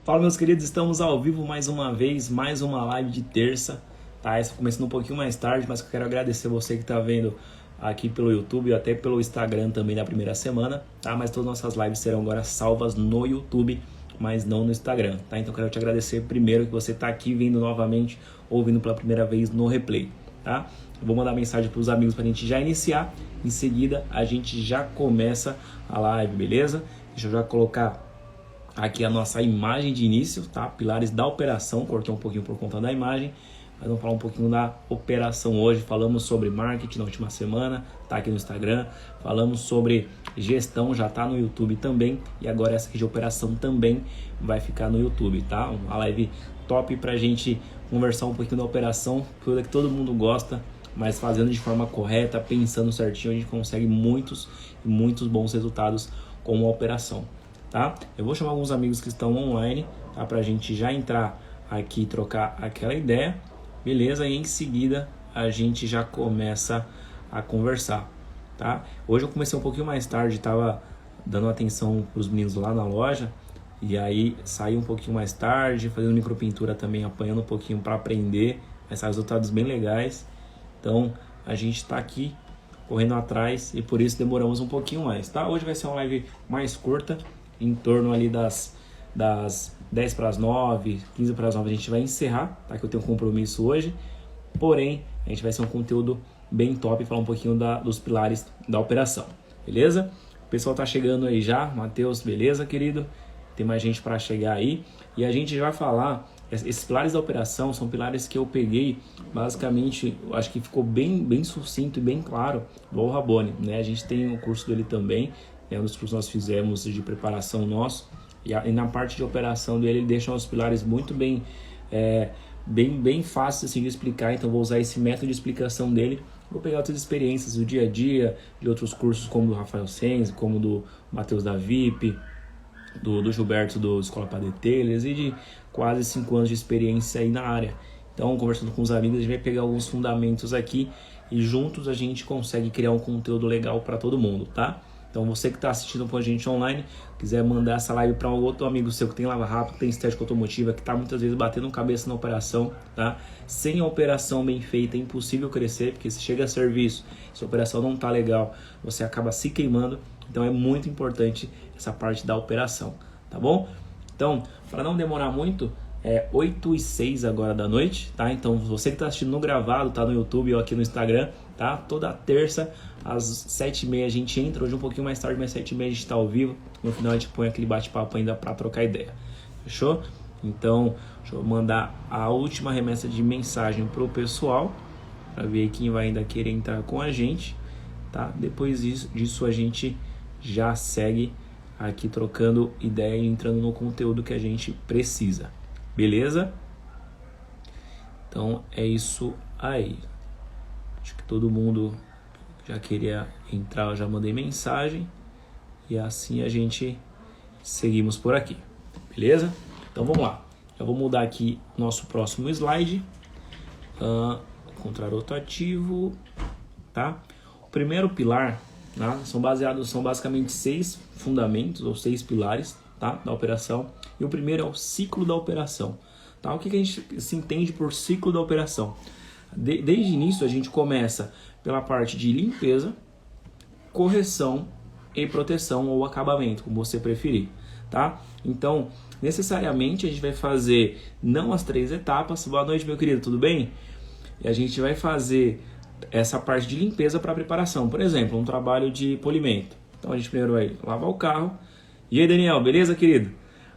Fala, meus queridos, estamos ao vivo mais uma vez, mais uma live de terça, tá? Essa começando um pouquinho mais tarde, mas eu quero agradecer você que está vendo aqui pelo YouTube e até pelo Instagram também da primeira semana, tá? Mas todas as nossas lives serão agora salvas no YouTube, mas não no Instagram, tá? Então eu quero te agradecer primeiro que você está aqui vindo novamente, ouvindo pela primeira vez no replay, tá? Eu vou mandar mensagem para os amigos para a gente já iniciar, em seguida a gente já começa a live, beleza? Deixa eu já colocar aqui a nossa imagem de início, tá? Pilares da operação, cortei um pouquinho por conta da imagem, mas vamos falar um pouquinho da operação hoje. Falamos sobre marketing na última semana, tá aqui no Instagram. Falamos sobre gestão, já tá no YouTube também. E agora essa aqui de operação também vai ficar no YouTube, tá? Uma live top pra gente conversar um pouquinho da operação, coisa que todo mundo gosta, mas fazendo de forma correta, pensando certinho, a gente consegue muitos bons resultados com a operação. Tá? Eu vou chamar alguns amigos que estão online, tá? Pra gente já entrar aqui e trocar aquela ideia, beleza? E em seguida a gente já começa a conversar, tá? Hoje eu comecei um pouquinho mais tarde, tava dando atenção pros meninos lá na loja, e aí saí um pouquinho mais tarde, fazendo micropintura também, apanhando um pouquinho para aprender, mas resultados bem legais. Então a gente tá aqui correndo atrás e por isso demoramos um pouquinho mais, tá? Hoje vai ser uma live mais curta, em torno ali das 10 para as 9, 15 para as 9 a gente vai encerrar, tá? Que eu tenho um compromisso hoje, porém a gente vai ser um conteúdo bem top, falar um pouquinho dos pilares da operação, beleza? O pessoal tá chegando aí já, Matheus, beleza, querido? Tem mais gente para chegar aí e a gente vai falar, esses pilares da operação são pilares que eu peguei, basicamente, eu acho que ficou bem sucinto e bem claro do Al Rabone, né? A gente tem o curso dele também, um dos cursos que nós fizemos de preparação nosso, e na parte de operação dele ele deixa os pilares muito bem fáceis assim, de explicar, então vou usar esse método de explicação dele, vou pegar outras experiências do dia a dia, de outros cursos como do Rafael Senz, como do Matheus da VIP, do Gilberto do Escola para Detailers e de quase 5 anos de experiência aí na área. Então, conversando com os amigos, a gente vai pegar alguns fundamentos aqui e juntos a gente consegue criar um conteúdo legal para todo mundo, tá? Então você que está assistindo com a gente online, quiser mandar essa live para um outro amigo seu que tem lava rápido, que tem estética automotiva, que está muitas vezes batendo cabeça na operação, tá? Sem a operação bem feita é impossível crescer, porque se chega a serviço, se a operação não está legal, você acaba se queimando. Então é muito importante essa parte da operação, tá bom? Então, para não demorar muito, 8h06 agora da noite, tá? Então você que está assistindo no gravado, tá no YouTube ou aqui no Instagram, tá? Toda terça às 7h30 a gente entra, hoje um pouquinho mais tarde, mas 7h30 a gente está ao vivo. No final a gente põe aquele bate-papo ainda para trocar ideia, fechou? Então, deixa eu mandar a última remessa de mensagem pro pessoal, para ver quem vai ainda querer entrar com a gente, tá? Depois disso a gente já segue aqui trocando ideia e entrando no conteúdo que a gente precisa, beleza? Então é isso aí. Acho que todo mundo já queria entrar, eu já mandei mensagem e assim a gente seguimos por aqui, beleza? Então vamos lá, eu vou mudar aqui nosso próximo slide, encontrar outro ativo, tá? O primeiro pilar, né, são basicamente 6 fundamentos ou 6 pilares, tá, da operação, e o primeiro é o ciclo da operação, tá? O que a gente se entende por ciclo da operação? Desde o início a gente começa pela parte de limpeza, correção e proteção ou acabamento, como você preferir, tá? Então, necessariamente a gente vai fazer não as 3 etapas. Boa noite, meu querido, tudo bem? E a gente vai fazer essa parte de limpeza para preparação, por exemplo, um trabalho de polimento. Então a gente primeiro vai lavar o carro. E aí, Daniel, beleza, querido?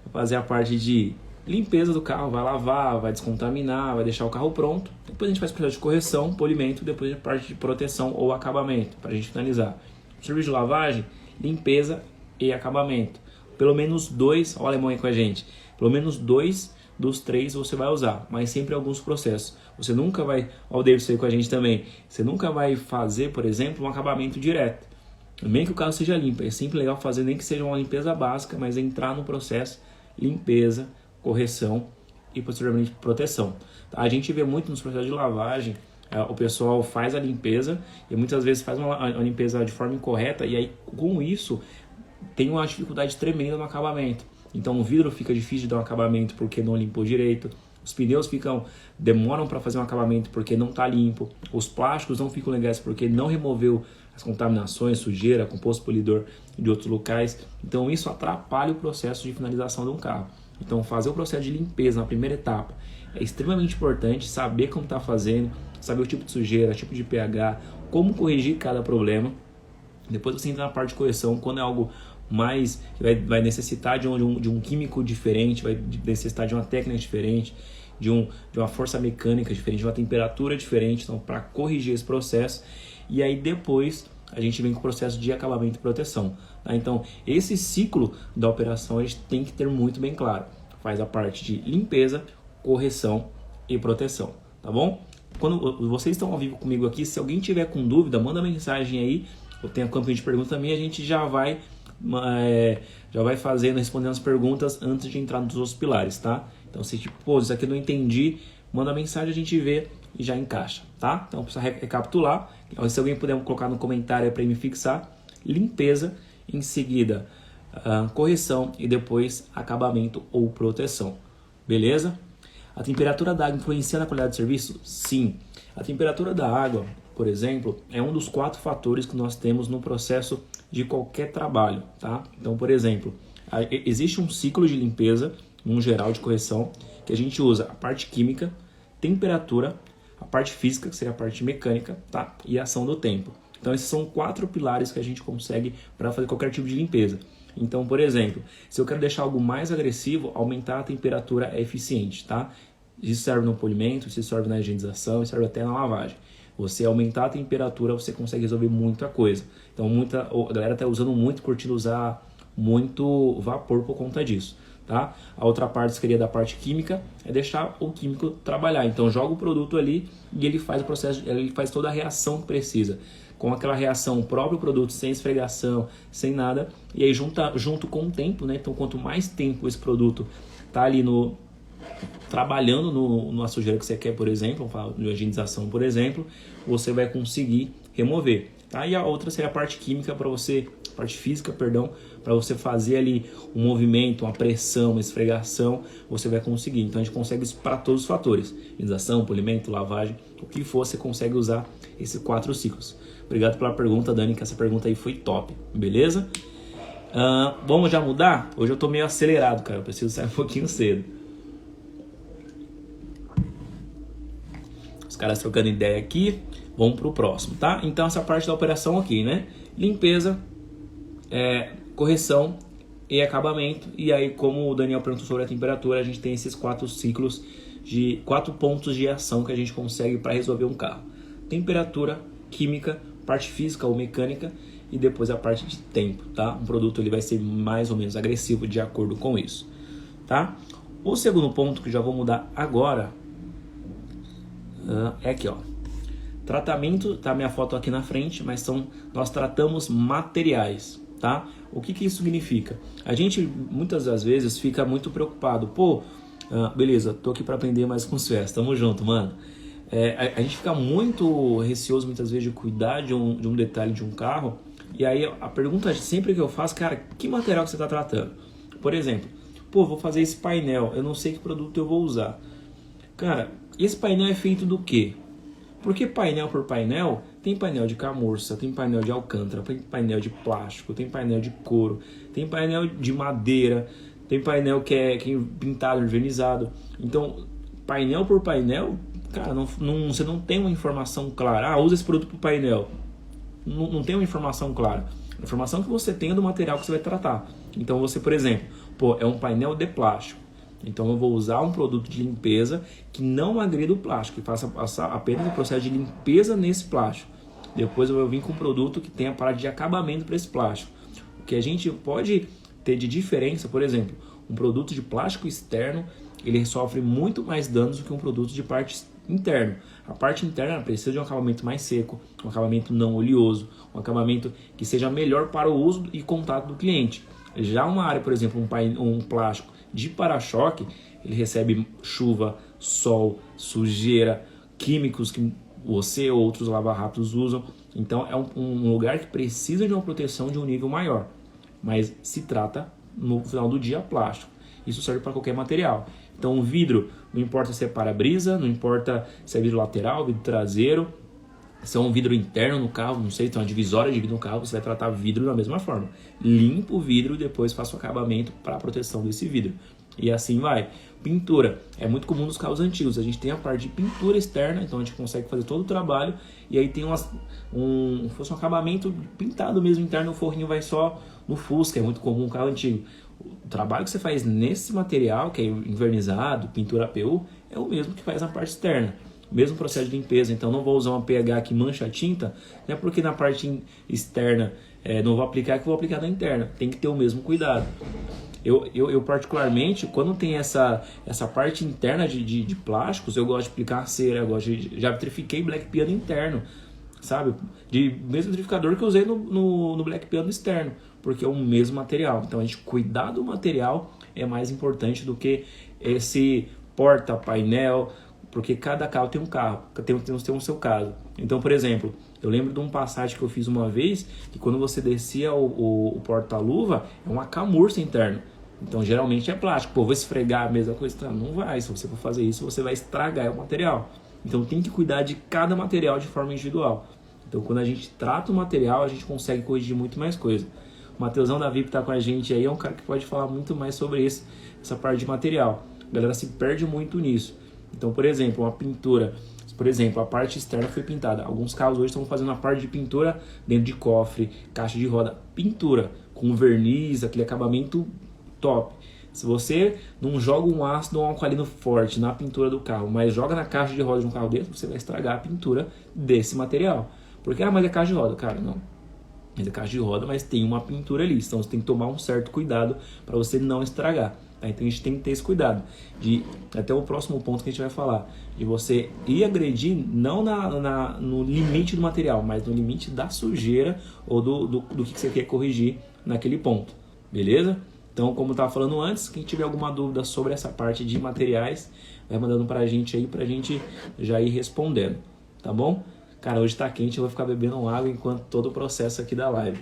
Vai fazer a parte de limpeza do carro, vai lavar, vai descontaminar, vai deixar o carro pronto. Depois a gente faz o processo de correção, polimento, depois a parte de proteção ou acabamento, para a gente finalizar. Serviço de lavagem, limpeza e acabamento. Pelo menos 2, olha o alemão aí com a gente, pelo menos 2 dos 3 você vai usar, mas sempre alguns processos. Você nunca vai, olha o Davidson aí com a gente também, você nunca vai fazer, por exemplo, um acabamento direto. Nem que o carro seja limpo, é sempre legal fazer, nem que seja uma limpeza básica, mas entrar no processo limpeza, correção e posteriormente proteção. A gente vê muito nos processos de lavagem, o pessoal faz a limpeza e muitas vezes faz uma limpeza de forma incorreta e aí com isso tem uma dificuldade tremenda no acabamento. Então o vidro fica difícil de dar um acabamento porque não limpou direito. Os pneus demoram para fazer um acabamento porque não está limpo. Os plásticos não ficam legais porque não removeu as contaminações, sujeira, composto polidor de outros locais. Então isso atrapalha o processo de finalização de um carro. Então fazer o processo de limpeza na primeira etapa é extremamente importante, saber como está fazendo, saber o tipo de sujeira, tipo de pH, como corrigir cada problema. Depois você entra na parte de correção, quando é algo mais que vai necessitar de um químico diferente, vai necessitar de uma técnica diferente, de uma força mecânica diferente, de uma temperatura diferente, então para corrigir esse processo. E aí depois a gente vem com o processo de acabamento e proteção. Tá? Então esse ciclo da operação a gente tem que ter muito bem claro. Faz a parte de limpeza, correção e proteção, tá bom? Quando vocês estão ao vivo comigo aqui, se alguém tiver com dúvida, manda mensagem aí. Eu tenho a campinha de perguntas também, a gente já vai respondendo as perguntas antes de entrar nos outros pilares, tá? Então se isso aqui eu não entendi, manda mensagem, a gente vê e já encaixa, tá? Então precisa recapitular. Se alguém puder colocar no comentário aí para me fixar, limpeza, em seguida correção e depois acabamento ou proteção, beleza? A temperatura da água influencia na qualidade do serviço? Sim. A temperatura da água, por exemplo, é um dos 4 fatores que nós temos no processo de qualquer trabalho, tá? Então, por exemplo, existe um ciclo de limpeza, num geral de correção, que a gente usa a parte química, temperatura, a parte física, que seria a parte mecânica, tá? E a ação do tempo. Então, esses são 4 pilares que a gente consegue para fazer qualquer tipo de limpeza. Então, por exemplo, se eu quero deixar algo mais agressivo, aumentar a temperatura é eficiente, tá? Isso serve no polimento, isso serve na higienização, isso serve até na lavagem. Você aumentar a temperatura, você consegue resolver muita coisa. Então, a galera está usando muito, curtindo usar muito vapor por conta disso, tá? A outra parte seria da parte química, é deixar o químico trabalhar. Então, joga o produto ali e ele faz o processo, ele faz toda a reação que precisa. Com aquela reação, o próprio produto, sem esfregação, sem nada. E aí, junto com o tempo, né? Então, quanto mais tempo esse produto tá ali trabalhando na sujeira que você quer, por exemplo, na higienização, por exemplo, você vai conseguir remover. Tá? E a outra seria a parte química parte física, para você fazer ali um movimento, uma pressão, uma esfregação, você vai conseguir. Então a gente consegue isso para todos os fatores: higienização, polimento, lavagem, o que for, você consegue usar esses 4 ciclos. Obrigado pela pergunta, Dani, que essa pergunta aí foi top, beleza? Vamos já mudar? Hoje eu tô meio acelerado, cara, eu preciso sair um pouquinho cedo. Os caras trocando ideia aqui, vamos pro próximo, tá? Então essa parte da operação aqui, né? Limpeza, correção e acabamento. E aí, como o Daniel perguntou sobre a temperatura, a gente tem esses 4 ciclos de 4 pontos de ação que a gente consegue para resolver um carro: temperatura, química, parte física ou mecânica e depois a parte de tempo, tá? Um produto ele vai ser mais ou menos agressivo de acordo com isso, tá? O segundo ponto que já vou mudar agora é aqui, ó. Tratamento, tá minha foto aqui na frente, mas nós tratamos materiais, tá? O que isso significa? A gente muitas das vezes fica muito preocupado, beleza, tô aqui para aprender mais com os festas, tamo junto, mano. A gente fica muito receoso muitas vezes de cuidar de um detalhe de um carro, e aí a pergunta sempre que eu faço, cara, que material que você está tratando? Por exemplo, vou fazer esse painel, eu não sei que produto eu vou usar. Cara, esse painel é feito do quê? Porque painel por painel, tem painel de camurça, tem painel de alcântara, tem painel de plástico, tem painel de couro, tem painel de madeira, tem painel que é pintado, envernizado. Então, painel por painel, cara, você não tem uma informação clara. Usa esse produto para o painel. Não tem uma informação clara. A informação que você tem é do material que você vai tratar. Então você, por exemplo, é um painel de plástico. Então eu vou usar um produto de limpeza que não agrida o plástico, que faça apenas o processo de limpeza nesse plástico. Depois eu vou vir com um produto que tenha a parte de acabamento para esse plástico. O que a gente pode ter de diferença, por exemplo, um produto de plástico externo, ele sofre muito mais danos do que um produto de parte interna. A parte interna precisa de um acabamento mais seco, um acabamento não oleoso, um acabamento que seja melhor para o uso e contato do cliente. Já uma área, por exemplo, um plástico de para-choque, ele recebe chuva, sol, sujeira, químicos que você ou outros lava-rápidos usam. Então é um lugar que precisa de uma proteção de um nível maior, mas se trata no final do dia plástico. Isso serve para qualquer material. Então o vidro, não importa se é para-brisa, não importa se é vidro lateral, vidro traseiro, se é um vidro interno no carro, não sei, se é uma divisória de vidro no carro, você vai tratar vidro da mesma forma. Limpa o vidro e depois faça o acabamento para a proteção desse vidro. E assim vai. Pintura. É muito comum nos carros antigos. A gente tem a parte de pintura externa, então a gente consegue fazer todo o trabalho. E aí tem fosse um acabamento pintado mesmo interno, o forrinho vai só no Fusca, é muito comum no carro antigo. O trabalho que você faz nesse material, que é envernizado, pintura APU, é o mesmo que faz na parte externa. Mesmo processo de limpeza, então não vou usar uma pH que mancha a tinta, não é porque na parte externa não vou aplicar que vou aplicar na interna. Tem que ter o mesmo cuidado. Eu particularmente, quando tem essa parte interna de plásticos, eu gosto de aplicar cera, já vitrifiquei black piano interno, sabe? De mesmo vitrificador que eu usei no black piano externo, porque é o mesmo material. Então a gente cuidar do material é mais importante do que esse porta-painel, porque cada carro tem um carro, tem um seu caso. Então, por exemplo, eu lembro de um Passat que eu fiz uma vez, que quando você descia o porta-luva, é uma camurça interna. Então, geralmente é plástico. Pô, vou esfregar a mesma coisa? Não vai. Se você for fazer isso, você vai estragar o material. Então, tem que cuidar de cada material de forma individual. Então, quando a gente trata o material, a gente consegue corrigir muito mais coisa. O Mateusão da VIP está com a gente aí, é um cara que pode falar muito mais sobre isso, essa parte de material. A galera se perde muito nisso. Então, por exemplo, uma pintura, a parte externa foi pintada. Alguns carros hoje estão fazendo a parte de pintura dentro de cofre, caixa de roda. Pintura com verniz, aquele acabamento top. Se você não joga um ácido ou um alcalino forte na pintura do carro, mas joga na caixa de roda de um carro desse, você vai estragar a pintura desse material. Porque, mas é caixa de roda. Cara, não. Mas é caixa de roda, mas tem uma pintura ali. Então, você tem que tomar um certo cuidado para você não estragar. Então a gente tem que ter esse cuidado, até o próximo ponto que a gente vai falar, de você ir agredir não no limite do material, mas no limite da sujeira ou do que você quer corrigir naquele ponto, beleza? Então, como eu estava falando antes, quem tiver alguma dúvida sobre essa parte de materiais, vai mandando pra gente aí, pra gente já ir respondendo, tá bom? Cara, hoje tá quente, eu vou ficar bebendo água enquanto todo o processo aqui da live.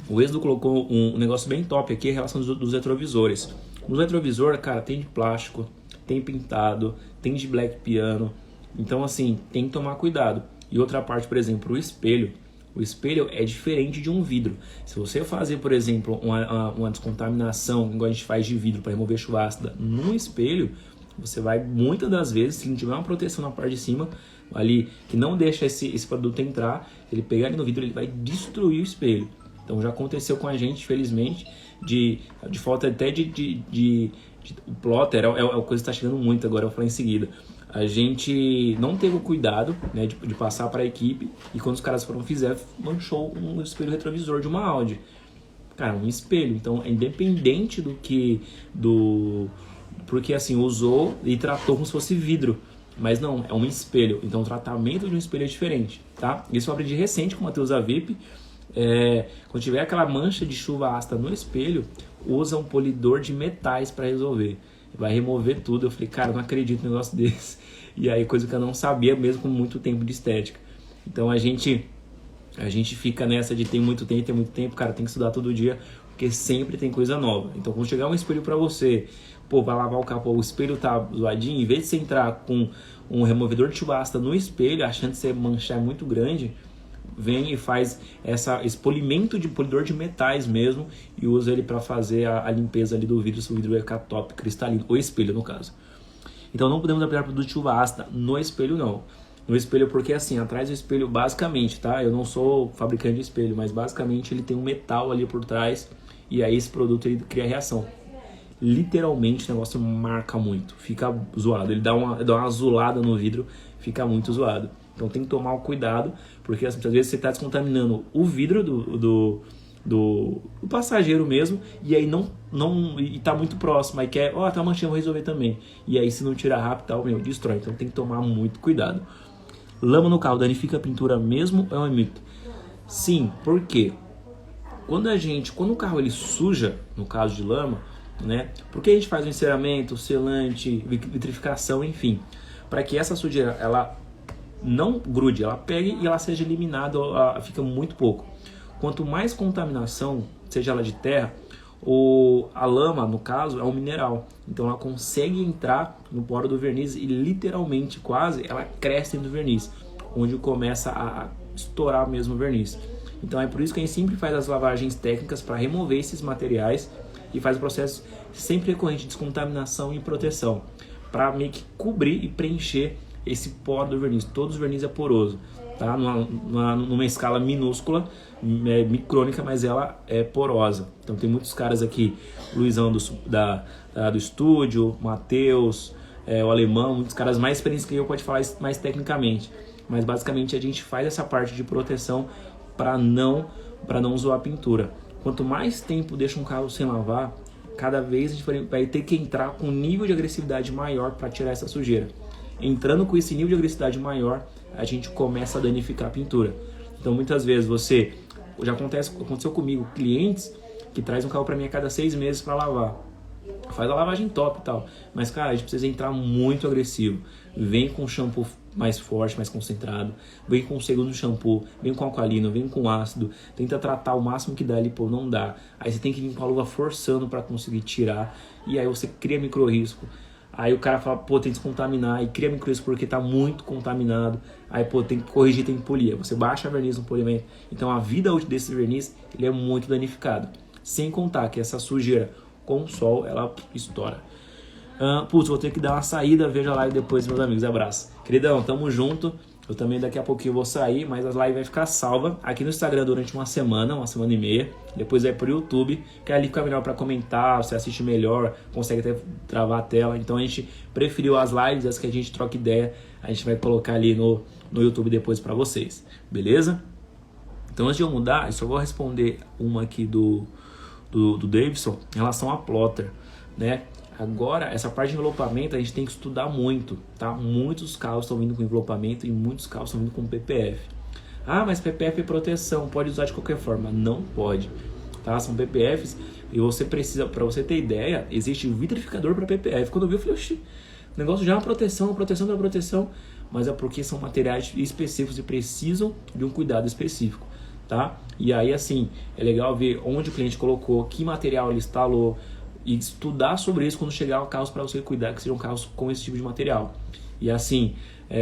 O Êxodo colocou um negócio bem top aqui, em relação dos retrovisores. Nos retrovisores, cara, tem de plástico, tem pintado, tem de black piano. Então, assim, tem que tomar cuidado. E outra parte, por exemplo, o espelho. O espelho é diferente de um vidro. Se você fazer, por exemplo, uma descontaminação, igual a gente faz de vidro para remover chuva ácida, num espelho, você vai, muitas das vezes, se não tiver uma proteção na parte de cima, ali, que não deixa esse produto entrar, ele pegar ali no vidro, ele vai destruir o espelho. Então já aconteceu com a gente, felizmente, de falta até o plotter, é uma coisa que está chegando muito agora, eu vou falar em seguida. A gente não teve o cuidado, né, de passar para a equipe, e quando os caras fizeram, manchou um espelho retrovisor de uma Audi. Cara, um espelho, então é independente porque assim, usou e tratou como se fosse vidro. Mas não, é um espelho, então o tratamento de um espelho é diferente, tá? Isso eu aprendi recente com o Matheus da VIP. Quando tiver aquela mancha de chuva ácida no espelho, usa um polidor de metais para resolver. Vai remover tudo. Eu falei, cara, eu não acredito num negócio desse. E aí, coisa que eu não sabia, mesmo com muito tempo de estética. Então a gente fica nessa de tem muito tempo, cara, tem que estudar todo dia, porque sempre tem coisa nova. Então quando chegar um espelho para você, vai lavar o capô, o espelho tá zoadinho, em vez de você entrar com um removedor de chuva ácida no espelho, achando que você manchar muito grande, vem e faz esse polimento de polidor de metais mesmo e usa ele para fazer a limpeza ali do vidro, se o vidro vai ficar top, cristalino, o espelho no caso. Então não podemos aplicar produto de chuva ácida no espelho não. No espelho porque assim, atrás do espelho basicamente, tá? Eu não sou fabricante de espelho, mas basicamente ele tem um metal ali por trás e aí esse produto ele cria reação. Literalmente o negócio marca muito, fica zoado, ele dá uma azulada no vidro, fica muito zoado. Então tem que tomar o cuidado, porque assim, muitas vezes você está descontaminando o vidro do passageiro mesmo, e aí e tá muito próximo, aí quer, tá manchinha, vou resolver também. E aí se não tirar rápido, destrói. Então tem que tomar muito cuidado. Lama no carro danifica a pintura mesmo ou é um mito? Sim, por quê? Quando o carro ele suja, no caso de lama, né? Porque a gente faz o enceramento, selante, vitrificação, enfim, para que essa sujeira ela não grude, ela pegue e ela seja eliminada, fica muito pouco. Quanto mais contaminação, seja ela de terra, a lama, no caso, é um mineral. Então ela consegue entrar no poro do verniz e literalmente, quase, ela cresce dentro do verniz, onde começa a estourar mesmo o verniz. Então é por isso que a gente sempre faz as lavagens técnicas para remover esses materiais e faz o processo sempre recorrente de descontaminação e proteção, para meio que cobrir e preencher esse poro do verniz. Todo o verniz é poroso, tá? Numa escala minúscula, micrônica, mas ela é porosa. Então tem muitos caras aqui, Luizão do estúdio, Matheus, o Alemão, muitos caras mais experientes que eu pode falar isso mais tecnicamente. Mas basicamente a gente faz essa parte de proteção para não zoar a pintura. Quanto mais tempo deixa um carro sem lavar, cada vez a gente vai ter que entrar com um nível de agressividade maior para tirar essa sujeira. Entrando com esse nível de agressividade maior, a gente começa a danificar a pintura. Então muitas vezes aconteceu comigo, clientes que trazem um carro para mim a cada 6 meses para lavar. Faz a lavagem top e tal, mas cara, a gente precisa entrar muito agressivo. Vem com shampoo mais forte, mais concentrado, vem com o segundo shampoo, vem com alcalino, vem com ácido, tenta tratar o máximo que dá ali, pô, não dá. Aí você tem que limpar a luva forçando para conseguir tirar, e aí você cria micro risco. Aí o cara fala, pô, tem que descontaminar, e cria micro risco porque tá muito contaminado. Aí, pô, tem que corrigir, tem que polir. Você baixa verniz no polimento. Então a vida útil desse verniz, ele é muito danificado. Sem contar que essa sujeira com o sol, ela estoura. Putz, vou ter que dar uma saída, veja a live depois, meus amigos, abraço. Queridão, tamo junto. Eu também daqui a pouquinho vou sair, mas a live vai ficar salva aqui no Instagram durante uma semana e meia. Depois vai pro YouTube, que ali fica melhor para comentar, você assiste melhor, consegue até travar a tela. Então a gente preferiu as lives, as que a gente troca ideia, a gente vai colocar ali no YouTube depois para vocês, beleza? Então antes de eu mudar, eu só vou responder uma aqui do Davidson em relação a plotter, né? Agora, essa parte de envelopamento a gente tem que estudar muito, tá? Muitos carros estão vindo com envelopamento e muitos carros estão vindo com PPF. Ah, mas PPF é proteção, pode usar de qualquer forma. Não pode, tá? São PPFs e você precisa, para você ter ideia, existe vitrificador para PPF. Quando eu vi, eu falei, oxi, o negócio já é uma proteção da proteção, mas é porque são materiais específicos e precisam de um cuidado específico, tá? E aí, assim, é legal ver onde o cliente colocou, que material ele instalou, e estudar sobre isso quando chegar o carro para você cuidar, que sejam carros com esse tipo de material. E assim,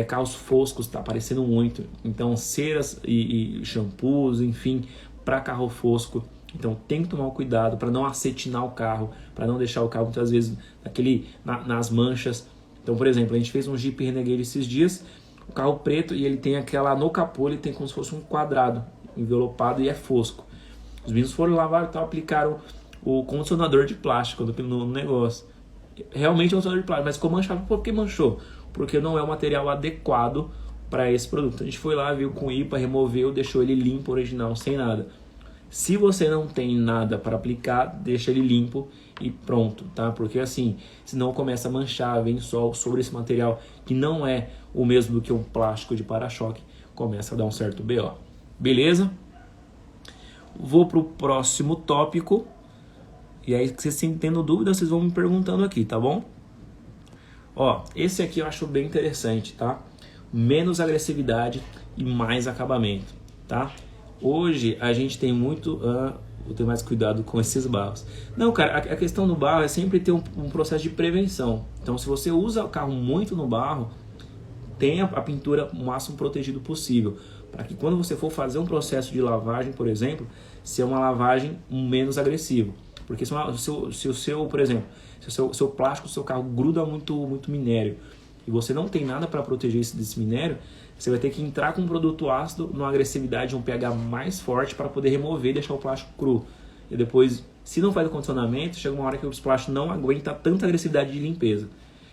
carros foscos está aparecendo muito, então ceras e shampoos, enfim, para carro fosco. Então tem que tomar cuidado para não acetinar o carro, para não deixar o carro muitas vezes nas manchas. Então, por exemplo, a gente fez um Jeep Renegade esses dias, o carro preto, e ele tem no capô, ele tem como se fosse um quadrado envelopado e é fosco. Os meninos foram lavar e tal, aplicaram o condicionador de plástico no negócio. Realmente é um condicionador de plástico, mas ficou manchado. Por que manchou? Porque não é o material adequado para esse produto. A gente foi lá, viu com IPA, removeu, deixou ele limpo, original, sem nada. Se você não tem nada para aplicar, deixa ele limpo e pronto, tá? Porque assim, senão começa a manchar, vem sol sobre esse material que não é o mesmo do que um plástico de para-choque, começa a dar um certo BO. Beleza? Vou pro próximo tópico. E aí, se vocês tendo dúvida, vocês vão me perguntando aqui, tá bom? Ó, esse aqui eu acho bem interessante, tá? Menos agressividade e mais acabamento, tá? Hoje a gente tem muito... vou ter mais cuidado com esses barros. Não, cara, a questão do barro é sempre ter um processo de prevenção. Então, se você usa o carro muito no barro, tenha a pintura o máximo protegido possível. Para que quando você for fazer um processo de lavagem, por exemplo, seja uma lavagem menos agressiva. Porque se o seu, por exemplo, se o seu plástico do seu carro gruda muito minério e você não tem nada para proteger desse minério, você vai ter que entrar com um produto ácido, numa agressividade, um pH mais forte para poder remover e deixar o plástico cru. E depois, se não faz o condicionamento, chega uma hora que o plástico não aguenta tanta agressividade de limpeza.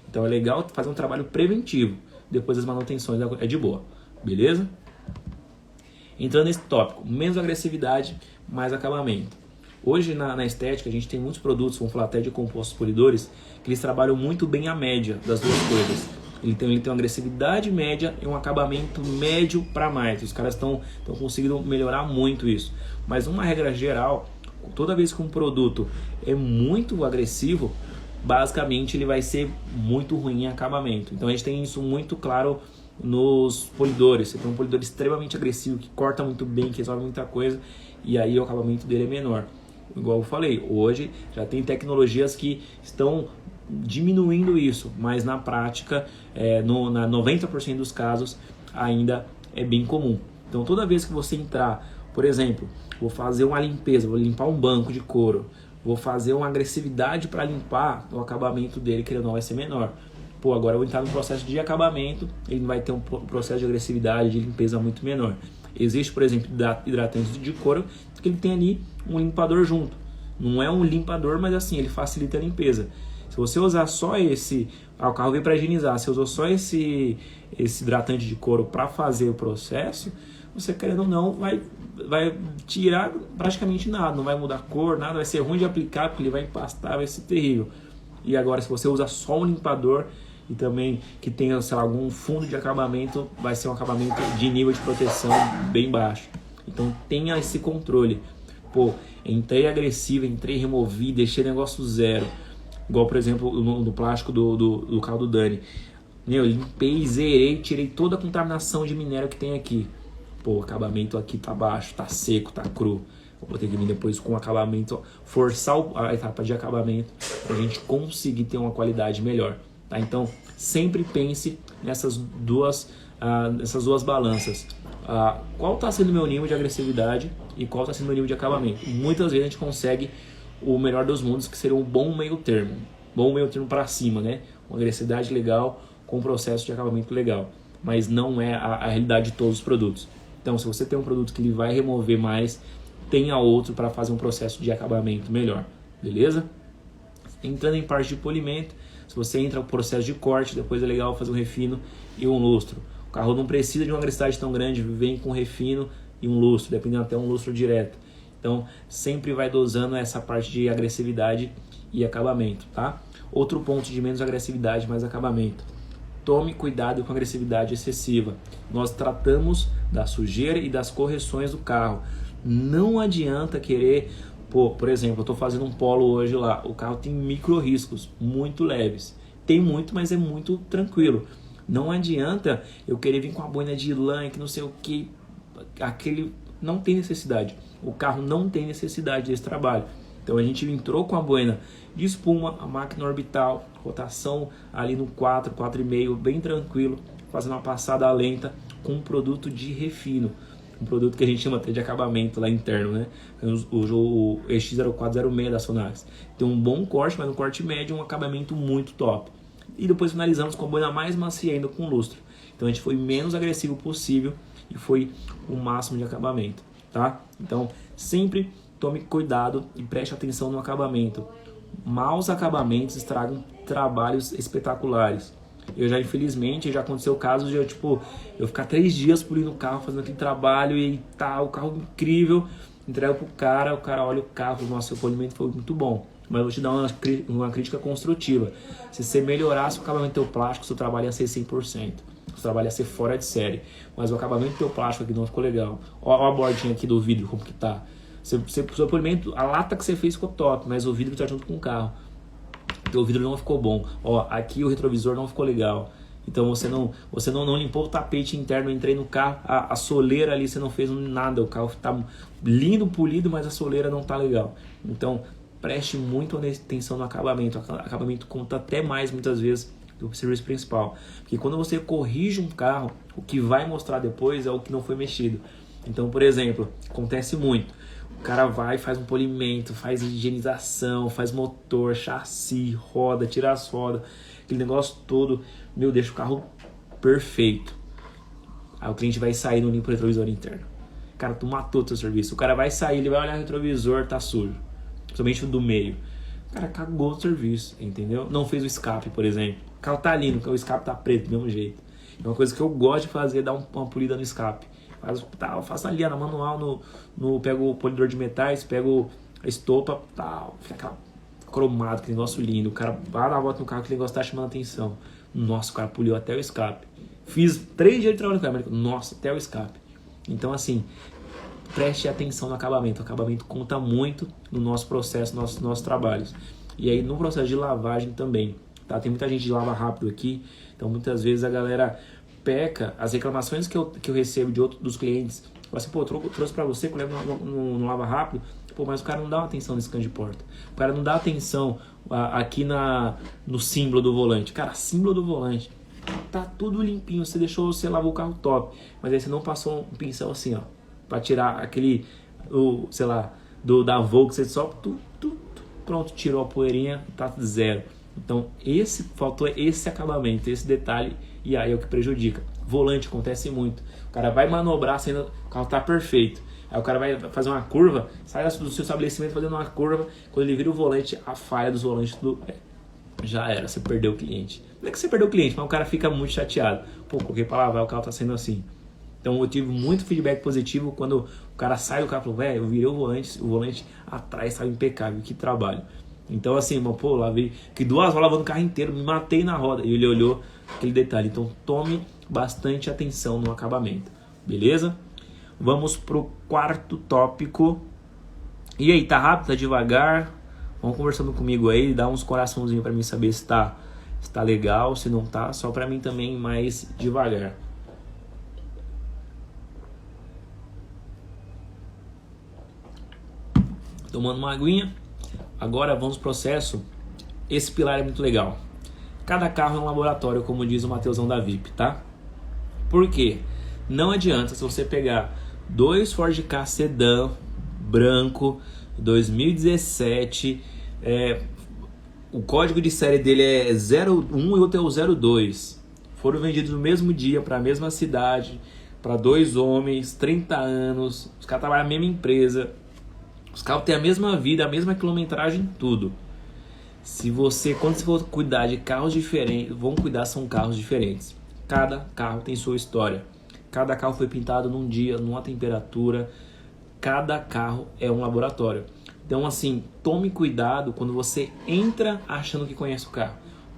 Então é legal fazer um trabalho preventivo. Depois as manutenções é de boa. Beleza? Entrando nesse tópico, menos agressividade, mais acabamento. Hoje na estética a gente tem muitos produtos, vamos falar até de compostos polidores, que eles trabalham muito bem a média das duas coisas. Ele tem uma agressividade média e um acabamento médio para mais. Os caras estão conseguindo melhorar muito isso. Mas uma regra geral, toda vez que um produto é muito agressivo, basicamente ele vai ser muito ruim em acabamento. Então a gente tem isso muito claro nos polidores. Você tem um polidor extremamente agressivo, que corta muito bem, que resolve muita coisa, e aí o acabamento dele é menor. Igual eu falei, hoje já tem tecnologias que estão diminuindo isso, mas na prática, na 90% dos casos, ainda é bem comum. Então toda vez que você entrar, por exemplo, vou fazer uma limpeza, vou limpar um banco de couro, vou fazer uma agressividade para limpar, o acabamento dele, querendo ou não, vai ser menor. Pô, agora eu vou entrar no processo de acabamento, ele vai ter um processo de agressividade, de limpeza muito menor. Existe, por exemplo, hidratante de couro, que ele tem ali um limpador junto. Não é um limpador, mas assim, ele facilita a limpeza. Se você usar só esse... o carro veio para higienizar. Se usou só esse hidratante de couro para fazer o processo, você, querendo ou não, vai tirar praticamente nada. Não vai mudar a cor, nada. Vai ser ruim de aplicar, porque ele vai empastar, vai ser terrível. E agora, se você usa só um limpador e também que tenha, sei lá, algum fundo de acabamento, vai ser um acabamento de nível de proteção bem baixo. Então tenha esse controle. Pô, entrei agressivo, entrei removido, deixei negócio zero. Igual, por exemplo, no plástico do carro do Dani. Meu, limpei, zerei, tirei toda a contaminação de minério que tem aqui. Pô, o acabamento aqui tá baixo, tá seco, tá cru. Vou ter que vir depois com o acabamento, forçar a etapa de acabamento pra gente conseguir ter uma qualidade melhor. Tá? Então, sempre pense nessas duas balanças. Qual está sendo o meu nível de agressividade e qual está sendo o meu nível de acabamento? Muitas vezes a gente consegue o melhor dos mundos, que seria um bom meio termo. Bom meio termo para cima, né? Uma agressividade legal com um processo de acabamento legal. Mas não é a realidade de todos os produtos. Então, se você tem um produto que ele vai remover mais, tenha outro para fazer um processo de acabamento melhor. Beleza? Entrando em parte de polimento, se você entra no processo de corte, depois é legal fazer um refino e um lustro. O carro não precisa de uma agressividade tão grande, vem com refino e um lustro, dependendo até um lustro direto. Então, sempre vai dosando essa parte de agressividade e acabamento, tá? Outro ponto de menos agressividade, mais acabamento. Tome cuidado com a agressividade excessiva. Nós tratamos da sujeira e das correções do carro. Não adianta querer... Pô, por exemplo, eu estou fazendo um polo hoje lá. O carro tem micro riscos, muito leves. Tem muito, mas é muito tranquilo. Não adianta eu querer vir com a boina de lã, que não sei o que. Não tem necessidade. O carro não tem necessidade desse trabalho. Então a gente entrou com a boina de espuma, a máquina orbital, rotação ali no 4, 4,5, bem tranquilo, fazendo uma passada lenta com um produto de refino. Um produto que a gente chama até de acabamento lá interno, né? O EX0406 da Sonax. Tem um bom corte, mas um corte médio, um acabamento muito top. E depois finalizamos com a boina mais macia ainda com lustro. Então a gente foi menos agressivo possível e foi o máximo de acabamento, tá? Então sempre tome cuidado e preste atenção no acabamento. Maus acabamentos estragam trabalhos espetaculares. Infelizmente, já aconteceu casos de eu ficar 3 dias polindo o carro, fazendo aquele trabalho e tá, o carro incrível, entrega pro cara, o cara olha o carro, fala, nossa, seu polimento foi muito bom. Mas eu vou te dar uma crítica construtiva. Se você melhorasse o acabamento do teu plástico, seu trabalho ia ser 100%. Seu trabalho ia ser fora de série. Mas o acabamento do teu plástico aqui não ficou legal. Olha a bordinha aqui do vidro, como que tá. Seu polimento, a lata que você fez ficou top, mas o vidro tá junto com o carro. O vidro não ficou bom. Ó, aqui o retrovisor não ficou legal. Então você não limpou o tapete interno. Eu entrei no carro, a soleira ali você não fez nada. O carro tá lindo, polido, mas a soleira não tá legal. Então preste muito atenção no acabamento. O acabamento conta até mais muitas vezes do serviço principal. Porque quando você corrige um carro, o que vai mostrar depois é o que não foi mexido. Então, por exemplo, acontece muito. O cara vai, faz um polimento, faz higienização, faz motor, chassi, roda, tira as rodas, aquele negócio todo, deixa o carro perfeito. Aí o cliente vai sair no limpo retrovisor interno. Cara, tu matou teu serviço. O cara vai sair, ele vai olhar o retrovisor, tá sujo. Principalmente o do meio. O cara cagou o serviço, entendeu? Não fez o escape, por exemplo. O carro tá lindo, o escape tá preto, do mesmo jeito. É uma coisa que eu gosto de fazer, dar uma polida no escape. Faço ali na manual, pego o polidor de metais, pego a estopa, fica aquela cromado, que negócio lindo. O cara vai dar a volta no carro, que negócio tá chamando a atenção. Nossa, o cara poliu até o escape. Fiz 3 dias de trabalho com o cara, nossa, até o escape. Então assim, preste atenção no acabamento. O acabamento conta muito no nosso processo, nos nossos trabalhos. E aí no processo de lavagem também, tá? Tem muita gente que lava rápido aqui, então muitas vezes a galera peca. As reclamações que eu recebo dos clientes Fala assim, pô, trouxe pra você, que eu levo no lava rápido. Pô, mas o cara não dá uma atenção nesse cano de porta. O cara não dá atenção aqui no símbolo do volante. Cara, símbolo do volante. Tá tudo limpinho. Você lavou o carro top. Mas aí você não passou um pincel assim, ó. Pra tirar aquele, sei lá, da Volks. Você só, pronto, tirou a poeirinha, tá zero. Então, faltou esse acabamento, esse detalhe. E aí é o que prejudica. Volante acontece muito. O cara vai manobrar, o carro tá perfeito. Aí o cara vai fazer uma curva, sai do seu estabelecimento fazendo uma curva. Quando ele vira o volante, a falha dos volantes já era, você perdeu o cliente. Não é que você perdeu o cliente, mas o cara fica muito chateado. Pô, coloquei pra lavar, o carro tá sendo assim. Então eu tive muito feedback positivo quando o cara sai do carro e falou, velho, eu virei o volante atrás estava impecável, que trabalho. Então assim, pô, lavei, que 2 horas lavando o carro inteiro, me matei na roda. E ele olhou aquele detalhe. Então tome bastante atenção no acabamento, beleza? Vamos pro 4º tópico. E aí, tá rápido, tá devagar? Vão conversando comigo aí, dá uns coraçãozinhos pra mim saber se tá legal, se não tá, só pra mim também mais devagar. Tomando uma aguinha. Agora vamos pro processo. Esse pilar é muito legal. Cada carro é um laboratório, como diz o Mateusão da VIP, tá? Por quê? Não adianta se você pegar 2 Ford Ka Sedan branco 2017, o código de série dele é 01 e outro é o 02. Foram vendidos no mesmo dia para a mesma cidade, para 2 homens, 30 anos, os caras trabalham na mesma empresa, os carros têm a mesma vida, a mesma quilometragem, tudo. Quando você for cuidar de carros diferentes, são carros diferentes. Cada carro tem sua história. Cada carro foi pintado num dia, numa temperatura. Cada carro é um laboratório. Então, assim, tome cuidado quando você entra achando que conhece o carro.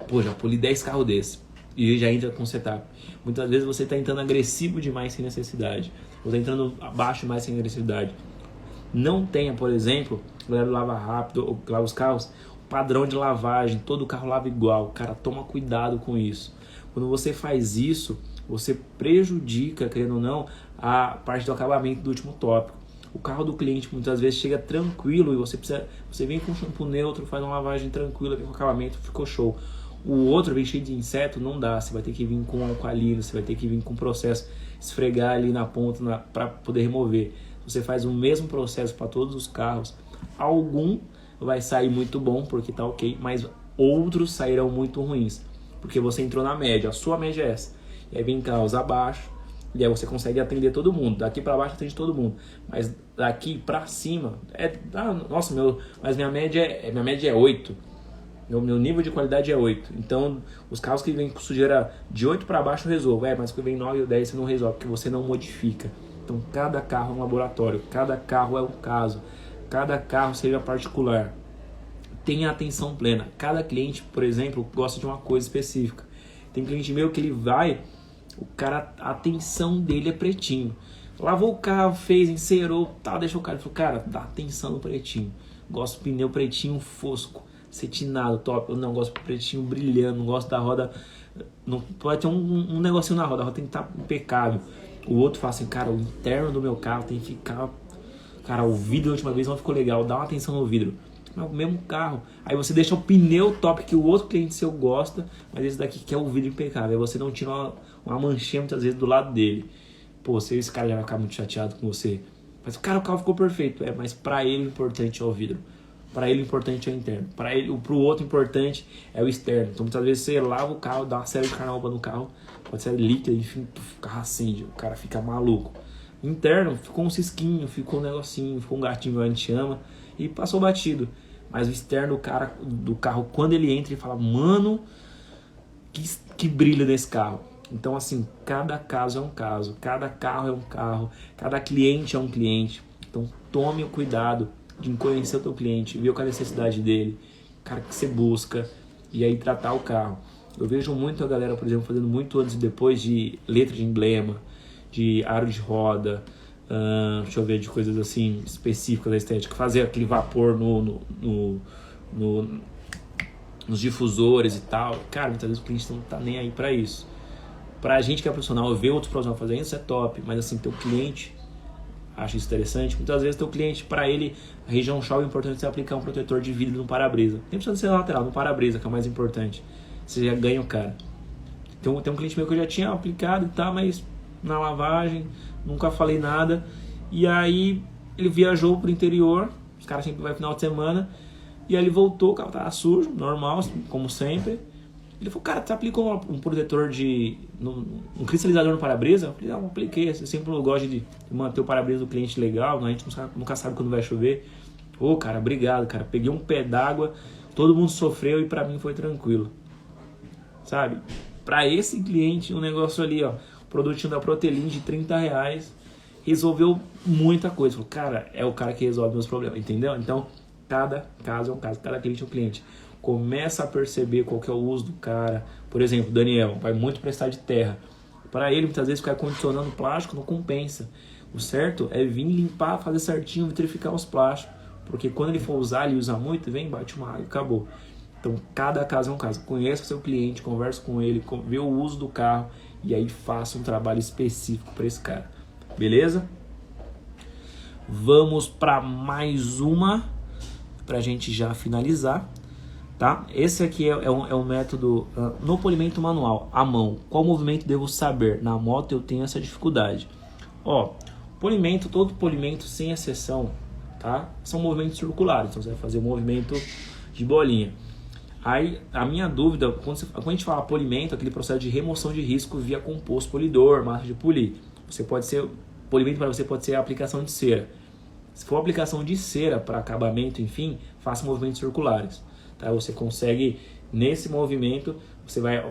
Pô, já poli 10 carros desses e já entra com setup. Muitas vezes você está entrando agressivo demais sem necessidade. Ou está entrando abaixo demais sem agressividade. Não tenha, por exemplo, galera lava rápido, ou lava os carros, padrão de lavagem, todo carro lava igual. Cara, toma cuidado com isso. Quando você faz isso, você prejudica, querendo ou não, a parte do acabamento do último tópico. O carro do cliente muitas vezes chega tranquilo e você vem com shampoo neutro, faz uma lavagem tranquila, vem com acabamento, ficou show. O outro vem cheio de inseto, não dá, você vai ter que vir com alqualino, você vai ter que vir com processo, esfregar ali na ponta para poder remover. Você faz o mesmo processo para todos os carros, algum vai sair muito bom porque tá ok, mas outros sairão muito ruins, porque você entrou na média, a sua média é essa, e aí vem carros abaixo, e aí você consegue atender todo mundo. Daqui para baixo atende todo mundo, mas daqui para cima mas minha média é 8. Meu nível de qualidade é 8. Então, os carros que vêm com sujeira de 8 para baixo eu resolvo. Mas que vem 9 ou 10 você não resolve, porque você não modifica. Então, cada carro é um laboratório, cada carro é um caso, cada carro seja particular. Tenha atenção plena. Cada cliente, por exemplo, gosta de uma coisa específica. Tem cliente meu que ele vai, a atenção dele é pretinho. Lavou o carro, fez, encerou, tal, deixou o cara. Ele falou, cara, dá atenção no pretinho. Gosto do pneu pretinho fosco, cetinado, top. Eu não gosto do pretinho brilhando, não gosto da roda. Não pode ter um negocinho na roda, a roda tem que estar impecável. O outro fala assim, cara, o interno do meu carro tem que ficar. Cara, o vidro da última vez não ficou legal, dá uma atenção no vidro. É o mesmo carro. Aí você deixa o pneu top que o outro cliente seu gosta, mas esse daqui quer o vidro impecável. Aí você não tira uma manchinha muitas vezes do lado dele. Pô, esse cara já vai ficar muito chateado com você. Mas, cara, o carro ficou perfeito. Mas pra ele o importante é o vidro. Pra ele o importante é o interno. Pro outro o importante é o externo. Então muitas vezes você lava o carro, dá uma série de carnaúba no carro, pode ser líquida, enfim, o carro acende, o cara fica maluco. Interno, ficou um cisquinho, ficou um negocinho, ficou um gatinho que a gente ama e passou batido. Mas o externo do carro, quando ele entra, ele fala, mano, que brilho desse carro. Então, assim, cada caso é um caso, cada carro é um carro, cada cliente é um cliente. Então, tome o cuidado de conhecer o teu cliente, ver qual é a necessidade dele, cara, que você busca, e aí tratar o carro. Eu vejo muito a galera, por exemplo, fazendo muito antes e depois de letra de emblema, de aro de roda, deixa eu ver, de coisas assim específicas da estética, fazer aquele vapor nos difusores e tal. Cara, muitas vezes o cliente não tá nem aí pra isso. Pra gente que é profissional, ver outros profissionais fazendo isso é top, mas assim, teu cliente, acha isso interessante? Muitas vezes teu cliente, para ele, a região chove, é importante você aplicar um protetor de vidro no para-brisa. Nem precisa ser lateral, no para-brisa, que é o mais importante. Você já ganha o cara. Tem um cliente meu que eu já tinha aplicado e tal, mas na lavagem, nunca falei nada. E aí ele viajou pro interior, os caras sempre vão no final de semana, e aí ele voltou, o carro tava sujo, normal, como sempre. Ele falou, cara, você aplicou um protetor um cristalizador no para-brisa? Eu falei, não, apliquei, eu sempre gosto de manter o para-brisa do cliente legal, a gente nunca sabe quando vai chover. Ô, cara, obrigado, cara, peguei um pé d'água, todo mundo sofreu e pra mim foi tranquilo. Sabe? Pra esse cliente, um negócio ali, ó, produtinho da Protelin de R$30, resolveu muita coisa. Falou, cara, é o cara que resolve meus problemas, entendeu? Então, cada caso é um caso, cada cliente é um cliente. Começa a perceber qual que é o uso do cara. Por exemplo, Daniel vai muito prestar de terra. Para ele, muitas vezes, ficar condicionando plástico não compensa. O certo é vir limpar, fazer certinho, vitrificar os plásticos. Porque quando ele for usar, ele usa muito, vem, bate uma água e acabou. Então, cada caso é um caso. Conheça o seu cliente, converse com ele, vê o uso do carro e aí faça um trabalho específico para esse cara. Beleza? Vamos para mais uma, para a gente já finalizar. Tá? Esse aqui é um método no polimento manual, à mão. Qual movimento devo saber? Na moto eu tenho essa dificuldade. Ó, polimento, todo polimento sem exceção, tá? São movimentos circulares. Então você vai fazer um movimento de bolinha. Aí a minha dúvida, quando a gente fala polimento, aquele processo de remoção de risco via composto polidor, massa de polir. Polimento para você pode ser a aplicação de cera. Se for aplicação de cera para acabamento, enfim, faça movimentos circulares. Tá? Você consegue, nesse movimento, você vai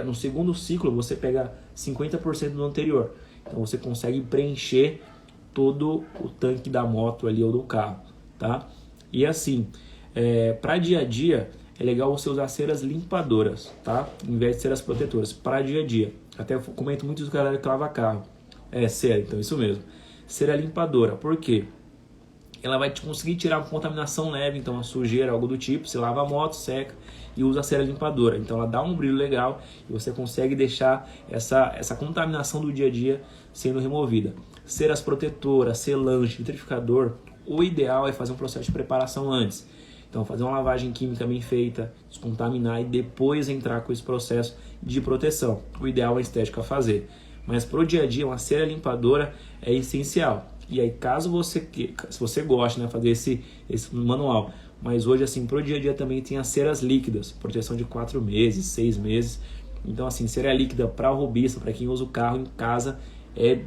no segundo ciclo, você pega 50% do anterior. Então você consegue preencher todo o tanque da moto ali ou do carro. Tá? E assim, para dia a dia, é legal você usar ceras limpadoras, tá? Em vez de ceras protetoras, para dia a dia. Até eu comento muito isso com a galera que lava carro. Cera, então isso mesmo. Cera limpadora, por quê? Ela vai conseguir tirar uma contaminação leve, então uma sujeira, algo do tipo. Você lava a moto, seca e usa a cera limpadora. Então ela dá um brilho legal e você consegue deixar essa contaminação do dia a dia sendo removida. Ceras protetoras, selante, vitrificador, o ideal é fazer um processo de preparação antes. Então fazer uma lavagem química bem feita, descontaminar e depois entrar com esse processo de proteção. O ideal é a estética fazer. Mas para o dia a dia, uma cera limpadora é essencial. E aí, se você gosta, né, fazer esse manual, mas hoje, assim, pro dia a dia também tem as ceras líquidas, proteção de 4 meses, 6 meses. Então, assim, cera líquida para robista, para quem usa o carro em casa, é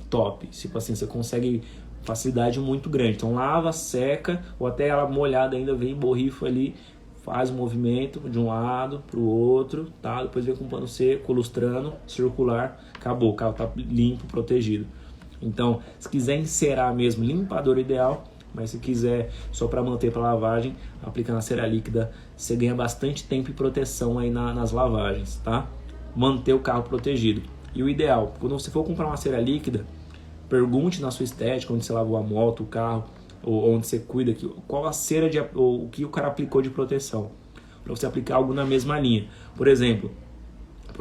top. Tipo assim, você consegue facilidade muito grande. Então, lava, seca, ou até ela molhada ainda, vem borrifa ali, faz o movimento de um lado para o outro, tá? Depois vem com pano seco, lustrando, circular, acabou, o carro tá limpo, protegido. Então, se quiser encerar mesmo, limpador ideal, mas se quiser só para manter para lavagem, aplicando a cera líquida, você ganha bastante tempo e proteção aí nas lavagens, tá? Manter o carro protegido. E o ideal, quando você for comprar uma cera líquida, pergunte na sua estética, onde você lavou a moto, o carro, ou onde você cuida, qual a cera, ou o que o cara aplicou de proteção, para você aplicar algo na mesma linha. Por exemplo,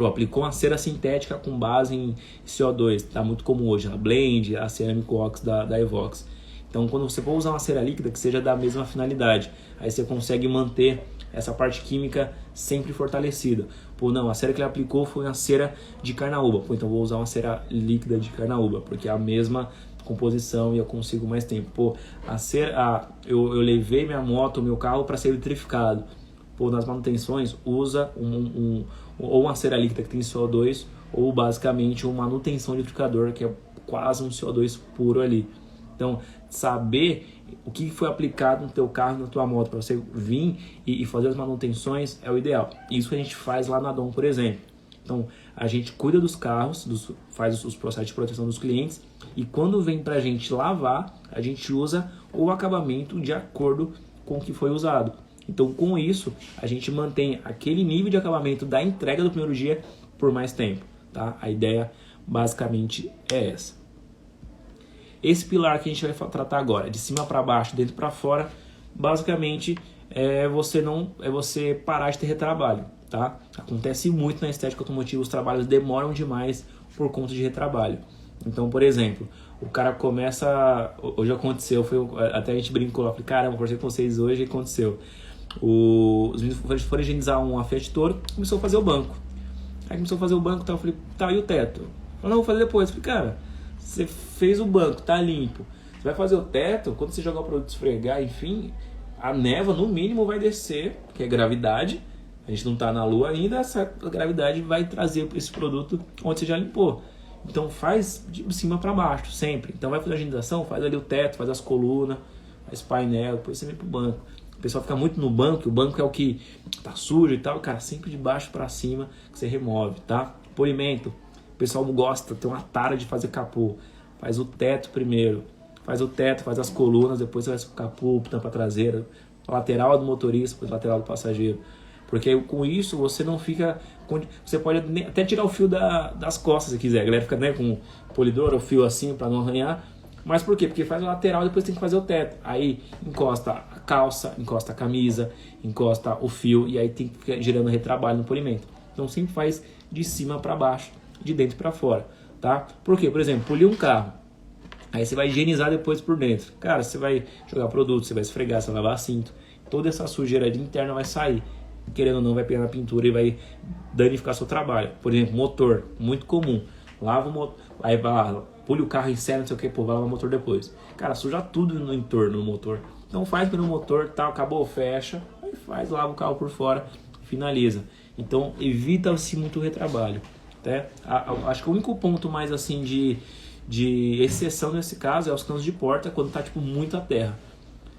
aplicou uma cera sintética com base em CO2, tá muito comum hoje, a Blend, a Ceramic Ox da Evox. Então, quando você for usar uma cera líquida, que seja da mesma finalidade, aí você consegue manter essa parte química sempre fortalecida. Pô, não, a cera que ele aplicou foi uma cera de carnaúba. Pô, então vou usar uma cera líquida de carnaúba, porque é a mesma composição e eu consigo mais tempo. Pô, eu levei minha moto, meu carro para ser vitrificado. Pô, nas manutenções, usa ou uma cera líquida que tem CO2, ou basicamente uma manutenção de vitrificador, que é quase um CO2 puro ali. Então, saber o que foi aplicado no teu carro, na tua moto, para você vir e fazer as manutenções é o ideal. Isso que a gente faz lá na Dom, por exemplo. Então, a gente cuida dos carros, faz os processos de proteção dos clientes, e quando vem para a gente lavar, a gente usa o acabamento de acordo com o que foi usado. Então, com isso, a gente mantém aquele nível de acabamento da entrega do primeiro dia por mais tempo, tá? A ideia basicamente é essa. Esse pilar que a gente vai tratar agora, de cima para baixo, dentro para fora, basicamente é você parar de ter retrabalho, tá? Acontece muito na estética automotiva, os trabalhos demoram demais por conta de retrabalho. Então, por exemplo, o cara começa... Hoje aconteceu, até a gente brincou lá, falei, caramba, conversei com vocês hoje e aconteceu. Os meninos foram higienizar um Fiat Toro, começou a fazer o banco. Aí começou a fazer o banco, eu falei, tá, e o teto? Falei, não, vou fazer depois. Eu falei, cara, você fez o banco, tá limpo. Você vai fazer o teto, quando você jogar o produto, esfregar, enfim, a névoa no mínimo vai descer, que é gravidade. A gente não tá na lua ainda, essa gravidade vai trazer esse produto onde você já limpou. Então faz de cima para baixo, sempre. Então vai fazer a higienização, faz ali o teto, faz as colunas, faz painel, depois você vem pro banco. O pessoal fica muito no banco, o banco é o que tá sujo e tal, cara, sempre de baixo para cima que você remove, tá? Polimento, o pessoal não gosta, tem uma tara de fazer capô. Faz o teto primeiro, faz o teto, faz as colunas, depois você faz o capô, tampa traseira, lateral do motorista, depois lateral do passageiro. Porque com isso você não fica... Você pode até tirar o fio das costas se quiser. A galera fica, né, com polidor, o fio assim para não arranhar. Mas por quê? Porque faz o lateral e depois tem que fazer o teto. Aí encosta a calça, encosta a camisa, encosta o fio e aí tem que ficar gerando retrabalho no polimento. Então sempre faz de cima para baixo, de dentro para fora, tá? Por quê? Por exemplo, polir um carro. Aí você vai higienizar depois por dentro. Cara, você vai jogar produto, você vai esfregar, você vai lavar cinto. Toda essa sujeira de interna vai sair. Querendo ou não, vai pegar na pintura e vai danificar seu trabalho. Por exemplo, motor, muito comum. Lava o motor, aí vai lá, pule o carro em série, não sei o que, pô, vai lavar o motor depois. Cara, suja tudo no entorno do motor. Então faz pelo motor, tal, acabou, fecha, aí faz, lava o carro por fora, finaliza. Então evita-se muito retrabalho. Tá? Acho que o único ponto mais assim de exceção nesse caso é os canos de porta quando tá tipo muita terra.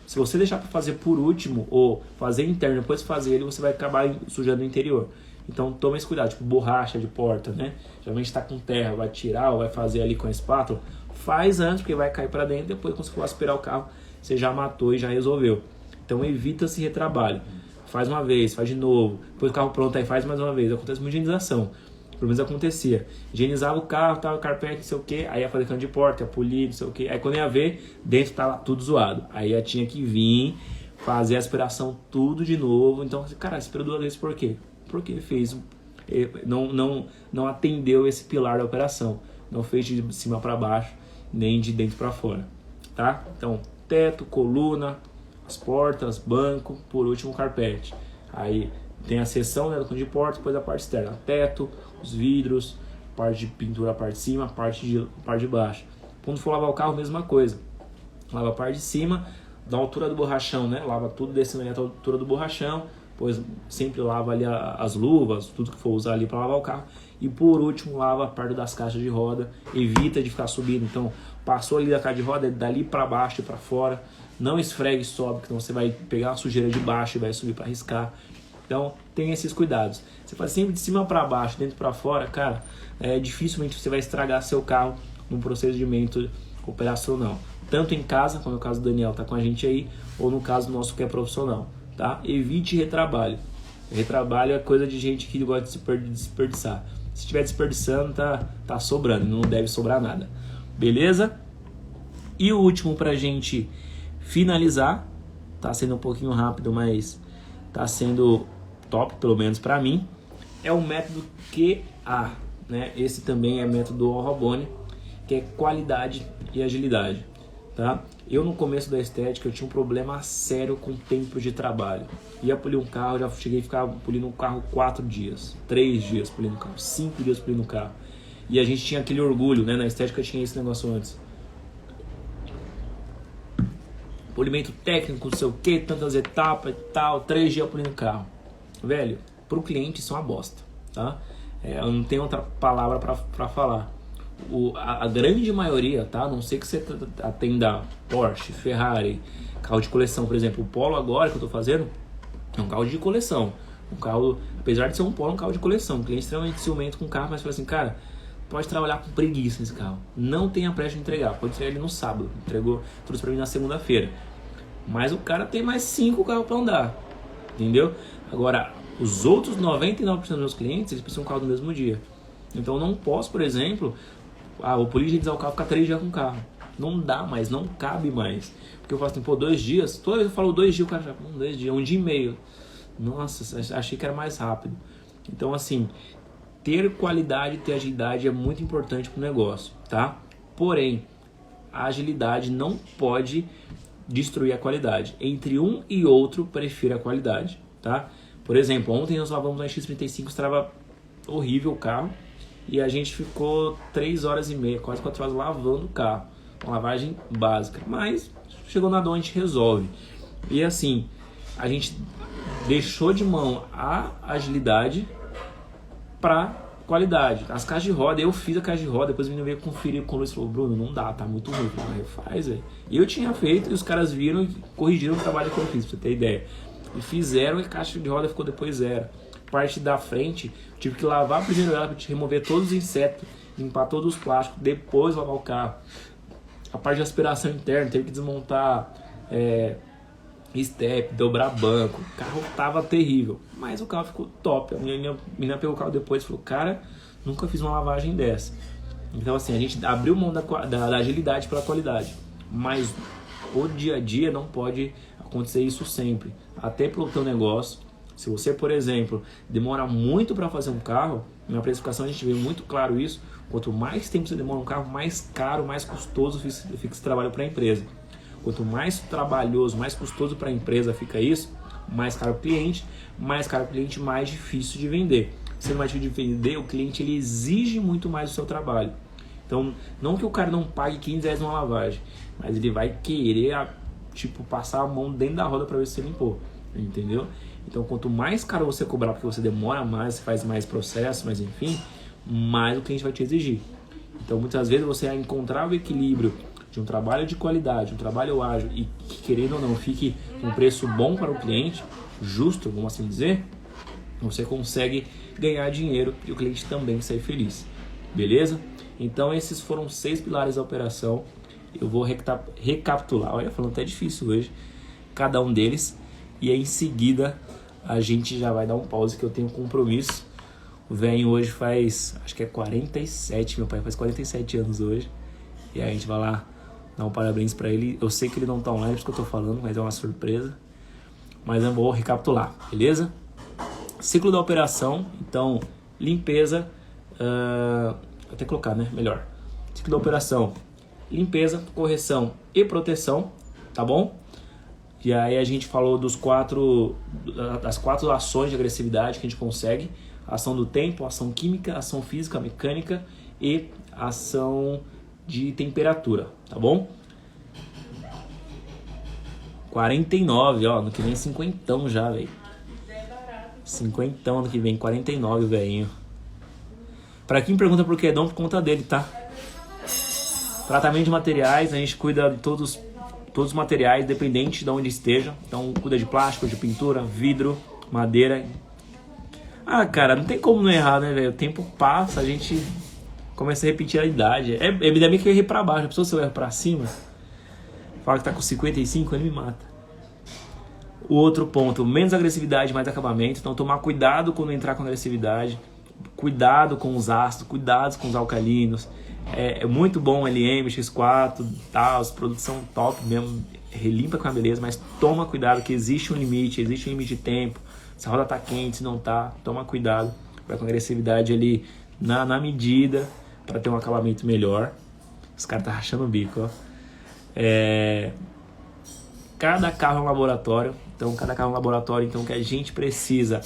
Se você deixar para fazer por último ou fazer interno depois fazer ele, você vai acabar sujando o interior. Então tome esse cuidado, tipo borracha de porta, né? Geralmente está com terra, vai tirar ou vai fazer ali com a espátula. Faz antes, porque vai cair para dentro, depois quando você for aspirar o carro, você já matou e já resolveu. Então evita esse retrabalho. Faz uma vez, faz de novo, depois o carro pronto, aí faz mais uma vez. Acontece muita higienização. Pelo menos acontecia. Higienizava o carro, tava carpete, não sei o que, aí ia fazer cano de porta, ia polir, não sei o que. Aí quando ia ver, dentro tava tudo zoado. Aí eu tinha que vir, fazer a aspiração tudo de novo. Então, cara, aspirou 2 vezes por quê? Porque ele fez, não atendeu esse pilar da operação. Não fez de cima para baixo, nem de dentro para fora. Tá? Então, teto, coluna, as portas, banco, por último, carpete. Aí tem a seção, né, do cano de porta, depois a parte externa, teto, os vidros, parte de pintura, a parte de cima, a parte de baixo. Quando for lavar o carro, mesma coisa. Lava a parte de cima, da altura do borrachão, né? Lava tudo descendo ali até a altura do borrachão. Depois sempre lava ali as luvas, tudo que for usar ali para lavar o carro. E por último, lava a parte das caixas de roda. Evita de ficar subindo. Então, passou ali da caixa de roda, dali para baixo e para fora. Não esfregue e sobe, então você vai pegar a sujeira de baixo e vai subir para riscar. Então, tem esses cuidados. Você faz sempre de cima para baixo, dentro para fora, cara, dificilmente você vai estragar seu carro num procedimento operacional. Tanto em casa, como no caso do Daniel tá com a gente aí, ou no caso nosso que é profissional, tá? Evite retrabalho. Retrabalho é coisa de gente que gosta de desperdiçar. Se estiver desperdiçando, tá sobrando, não deve sobrar nada. Beleza? E o último pra gente finalizar, tá sendo um pouquinho rápido, mas tá sendo top, pelo menos para mim, é o método QA, né? Esse também é método Orroboni, que é qualidade e agilidade, tá? Eu no começo da estética eu tinha um problema sério com tempo de trabalho. Ia polir um carro, já cheguei a ficar polindo um carro 4 dias, 3 dias polindo um carro, 5 dias polindo um carro. E a gente tinha aquele orgulho, né? Na estética tinha esse negócio antes. Polimento técnico, não sei o que, tantas etapas e tal, 3 dias polindo o carro. Velho, pro cliente isso é uma bosta, tá? Eu não tenho outra palavra pra falar. A grande maioria, tá? A não sei que você atenda Porsche, Ferrari, carro de coleção, por exemplo. O Polo agora que eu tô fazendo é um carro de coleção. Um carro, apesar de ser um Polo, é um carro de coleção. Um cliente extremamente ciumento com o carro, mas fala assim, cara, pode trabalhar com preguiça nesse carro. Não tenha pressa de entregar. Pode entregar ele no sábado. Entregou tudo pra mim na segunda-feira. Mas o cara tem mais 5 carros para andar, entendeu? Agora, os outros 99% dos meus clientes, eles precisam de um carro no mesmo dia. Então eu não posso, por exemplo, vou higienizar o carro, ficar 3 dias com o carro. Não dá mais, não cabe mais. Porque eu falo assim, 2 dias, toda vez que eu falo 2 dias, o cara já, 2 dias, 1 dia e meio. Nossa, achei que era mais rápido. Então assim, ter qualidade e ter agilidade é muito importante pro negócio, tá? Porém, a agilidade não pode destruir a qualidade. Entre um e outro, prefiro a qualidade, tá? Por exemplo, ontem nós lavamos na X35, estava horrível o carro e a gente ficou 3 horas e meia, quase 4 horas lavando o carro. Uma lavagem básica, mas chegou na dor, a gente resolve. E assim, a gente deixou de mão a agilidade para qualidade. As caixas de roda, eu fiz a caixa de roda, depois o menino veio conferir com o Luiz e falou: Bruno, não dá, tá muito ruim. Eu falei: refaz, velho. E eu tinha feito e os caras viram e corrigiram o trabalho que eu fiz, pra você ter ideia. E fizeram e a caixa de roda ficou depois zero. Parte da frente, tive que lavar primeiro ela para remover todos os insetos, limpar todos os plásticos, depois lavar o carro. A parte de aspiração interna, teve que desmontar step, dobrar banco. O carro tava terrível, mas o carro ficou top. A menina pegou o carro depois e falou: cara, nunca fiz uma lavagem dessa. Então assim, a gente abriu mão da agilidade pela qualidade, mas o dia a dia não pode acontecer isso sempre. Até pelo teu negócio, se você, por exemplo, demora muito para fazer um carro, na precificação a gente vê muito claro isso. Quanto mais tempo você demora um carro, mais caro, mais custoso fica esse trabalho para a empresa. Quanto mais trabalhoso, mais custoso para a empresa fica isso, mais caro o cliente, mais difícil de vender. Sendo mais difícil de vender, o cliente ele exige muito mais do seu trabalho. Então, não que o cara não pague 15 reais numa lavagem, mas ele vai querer passar a mão dentro da roda para ver se você limpou, entendeu? Então, quanto mais caro você cobrar, porque você demora mais, você faz mais processo, mas enfim, mais o cliente vai te exigir. Então, muitas vezes você vai encontrar o equilíbrio de um trabalho de qualidade, um trabalho ágil e que, querendo ou não, fique um preço bom para o cliente, justo, vamos assim dizer, você consegue ganhar dinheiro e o cliente também sair feliz. Beleza? Então, esses foram 6 pilares da operação. Eu vou recapitular, olha, falando até difícil hoje, cada um deles. E aí, em seguida, a gente já vai dar um pause que eu tenho compromisso. O velho hoje faz, acho que é 47, meu pai faz 47 anos hoje. E aí a gente vai lá dar um parabéns pra ele. Eu sei que ele não tá online, por isso que eu tô falando, mas é uma surpresa. Mas eu vou recapitular, beleza? Ciclo da operação, então, limpeza, até colocar, né? Melhor. Ciclo da operação, limpeza, correção e proteção, tá bom? E aí a gente falou das 4 ações de agressividade que a gente consegue. Ação do tempo, ação química, ação física, mecânica e ação de temperatura, tá bom? 49, ó, ano que vem 50 já, velho. 50 ano que vem, 49, velhinho. Pra quem pergunta por que é dom, por conta dele, tá? Tratamento de materiais, a gente cuida de todos os materiais, independente de onde esteja. Então, cuida de plástico, de pintura, vidro, madeira. Ah, cara, não tem como não errar, né, velho? O tempo passa, a gente começa a repetir a idade. É epidemia que eu errei pra baixo. A pessoa, se eu erro pra cima, fala que tá com 55, ele me mata. O outro ponto, menos agressividade, mais acabamento. Então, tomar cuidado quando entrar com agressividade. Cuidado com os ácidos, cuidado com os alcalinos. É muito bom LM, X4, tá, os produtos são top mesmo, relimpa com a beleza, mas toma cuidado que existe um limite de tempo. Se a roda tá quente, se não tá, toma cuidado. Vai com agressividade ali na medida para ter um acabamento melhor. Os caras tá rachando o bico, ó. Cada carro é um laboratório, então então que a gente precisa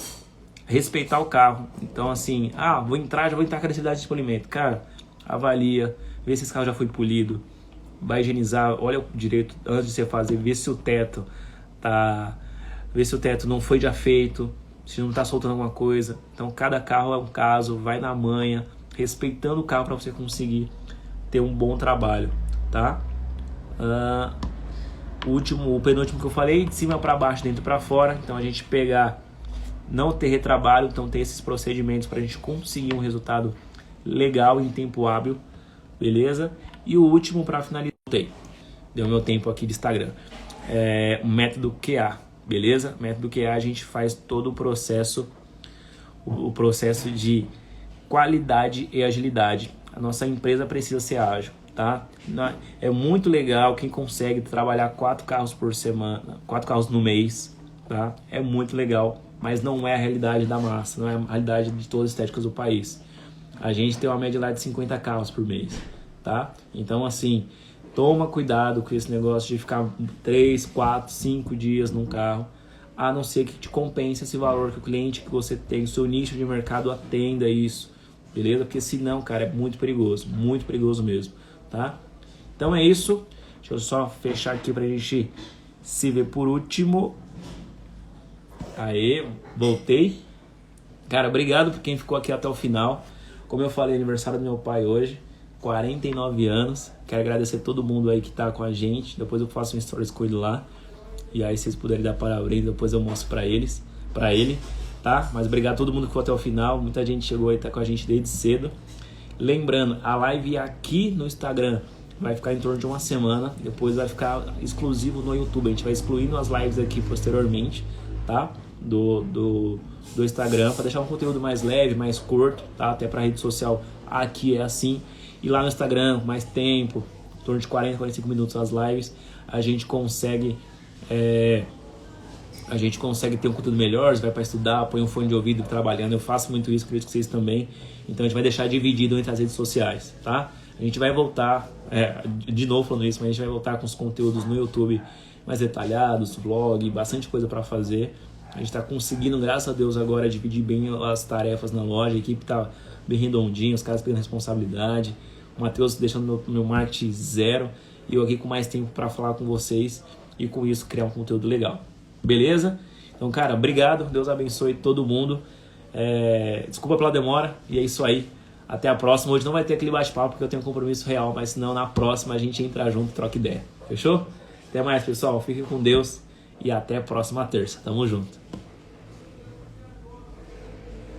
respeitar o carro. Então assim, já vou entrar com agressividade de polimento. Cara, avalia, vê se esse carro já foi polido, vai higienizar, olha direito antes de você fazer, vê se o teto não foi já feito, se não tá soltando alguma coisa. Então cada carro é um caso, vai na manha, respeitando o carro para você conseguir ter um bom trabalho, tá? O penúltimo que eu falei, de cima para baixo, dentro para fora. Então a gente não ter retrabalho, então ter esses procedimentos para a gente conseguir um resultado legal em tempo hábil, beleza? E o último para finalizar, deu meu tempo aqui de Instagram, o método QA, beleza? Método QA, a gente faz todo o processo de qualidade e agilidade. A nossa empresa precisa ser ágil, tá? É muito legal quem consegue trabalhar 4 carros por semana, 4 carros no mês, tá? É muito legal, mas não é a realidade da massa, não é a realidade de todas as estéticas do país. A gente tem uma média lá de 50 carros por mês, tá? Então, assim, toma cuidado com esse negócio de ficar 3, 4, 5 dias num carro, a não ser que te compense esse valor que o cliente que você tem, o seu nicho de mercado atenda isso, beleza? Porque senão, cara, é muito perigoso mesmo, tá? Então é isso, deixa eu só fechar aqui pra gente se ver por último. Aê, voltei. Cara, obrigado por quem ficou aqui até o final. Como eu falei, aniversário do meu pai hoje, 49 anos. Quero agradecer todo mundo aí que tá com a gente. Depois eu faço um stories com ele lá. E aí, se vocês puderem dar parabéns, depois eu mostro pra ele, tá? Mas obrigado a todo mundo que ficou até o final. Muita gente chegou aí, tá com a gente desde cedo. Lembrando, a live aqui no Instagram vai ficar em torno de uma semana. Depois vai ficar exclusivo no YouTube. A gente vai excluindo as lives aqui posteriormente, tá? Do Instagram, para deixar um conteúdo mais leve, mais curto, tá? Até para rede social aqui é assim. E lá no Instagram, mais tempo, em torno de 40, 45 minutos as lives, a gente consegue ter um conteúdo melhor. Você vai para estudar, põe um fone de ouvido trabalhando. Eu faço muito isso, acredito que vocês também. Então a gente vai deixar dividido entre as redes sociais, tá? A gente vai voltar, de novo falando isso, mas a gente vai voltar com os conteúdos no YouTube mais detalhados, vlog, bastante coisa para fazer. A gente está conseguindo, graças a Deus, agora dividir bem as tarefas na loja. A equipe está bem redondinha, os caras pegando responsabilidade. O Matheus deixando meu marketing zero. E eu aqui com mais tempo para falar com vocês e com isso criar um conteúdo legal. Beleza? Então, cara, obrigado. Deus abençoe todo mundo. Desculpa pela demora. E é isso aí. Até a próxima. Hoje não vai ter aquele bate-papo porque eu tenho um compromisso real. Mas senão na próxima a gente entra junto e troca ideia. Fechou? Até mais, pessoal. Fiquem com Deus. E até a próxima terça. Tamo junto.